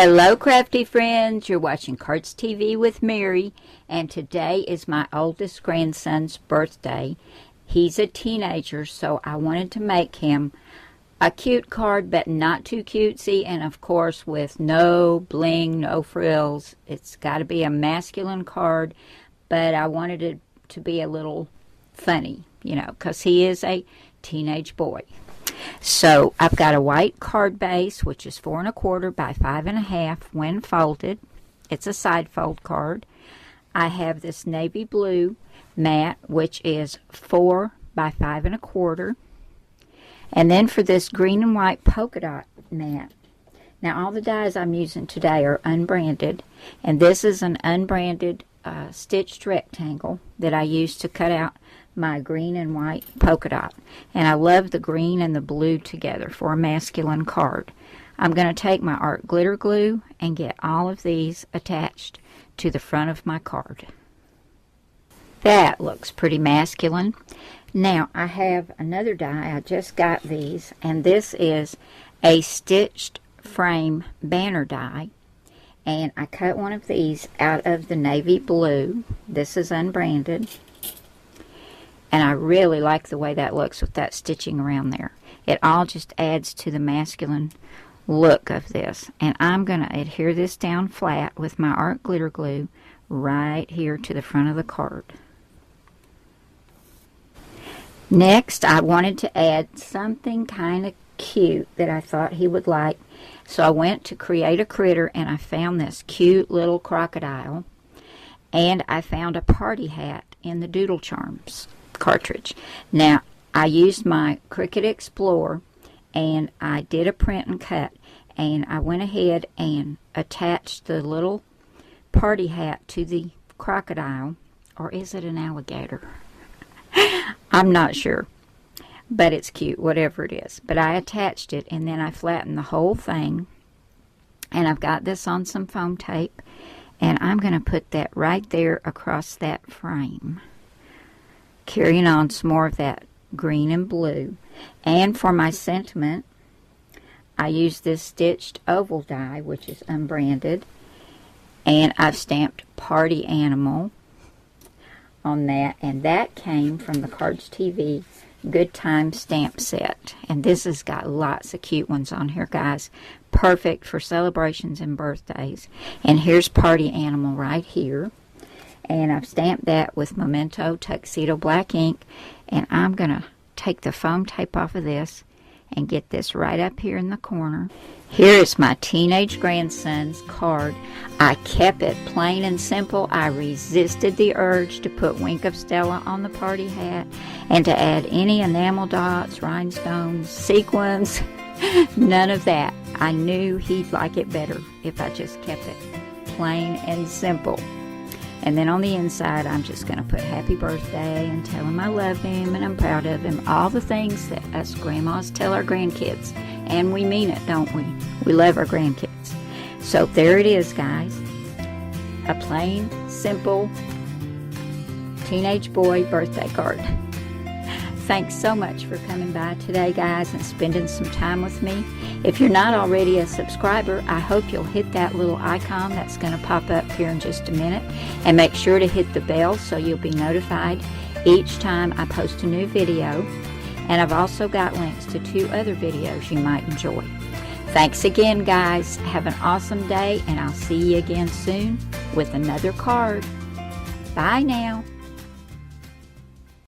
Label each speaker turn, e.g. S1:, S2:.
S1: Hello crafty friends, you're watching Cardz TV with Mary, and today is my oldest grandson's birthday. He's a teenager, so I wanted to make him a cute card, but not too cutesy, and of course with no bling, no frills. It's got to be a masculine card, but I wanted it to be a little funny, you know, because he is a teenage boy. So I've got a white card base, which is 4 1/4 by 5 1/2 when folded. It's a side fold card. I have this navy blue mat, which is 4 by 5 1/4. And then for this green and white polka dot mat. Now all the dies I'm using today are unbranded, and this is an unbranded stitched rectangle that I used to cut out my green and white polka dot, and I love the green and the blue together for a masculine card. I'm going to take my art glitter glue and get all of these attached to the front of my card. That looks pretty masculine. Now I have another die. I just got these, and this is a stitched frame banner die, and I cut one of these out of the navy blue. This is unbranded. And I really like the way that looks with that stitching around there. It all just adds to the masculine look of this. And I'm going to adhere this down flat with my art glitter glue right here to the front of the card. Next, I wanted to add something kind of cute that I thought he would like. So I went to Create a Critter, and I found this cute little crocodile. And I found a party hat in the Doodle Charms cartridge. Now I used my Cricut Explorer, and I did a print and cut, and I went ahead and attached the little party hat to the crocodile, or is it an alligator? I'm not sure, but it's cute, whatever it is. But I attached it, and then I flattened the whole thing, and I've got this on some foam tape, and I'm going to put that right there across that frame, carrying on some more of that green and blue. And for my sentiment, I used this stitched oval die, which is unbranded, and I've stamped Party Animal on that, and that came from the Cardz TV Good Time stamp set. And this has got lots of cute ones on here, guys. Perfect for celebrations and birthdays. And here's Party Animal right here. And I've stamped that with Memento Tuxedo black ink, and I'm going to take the foam tape off of this and get this right up here in the corner. Here is my teenage grandson's card. I kept it plain and simple. I resisted the urge to put Wink of Stella on the party hat and to add any enamel dots, rhinestones, sequins, none of that. I knew he'd like it better if I just kept it plain and simple. And then on the inside, I'm just going to put happy birthday and tell him I love him and I'm proud of him. All the things that us grandmas tell our grandkids. And we mean it, don't we? We love our grandkids. So there it is, guys. A plain, simple, teenage boy birthday card. Thanks so much for coming by today, guys, and spending some time with me. If you're not already a subscriber, I hope you'll hit that little icon that's going to pop up here in just a minute. And make sure to hit the bell so you'll be notified each time I post a new video. And I've also got links to 2 other videos you might enjoy. Thanks again, guys. Have an awesome day, and I'll see you again soon with another card. Bye now.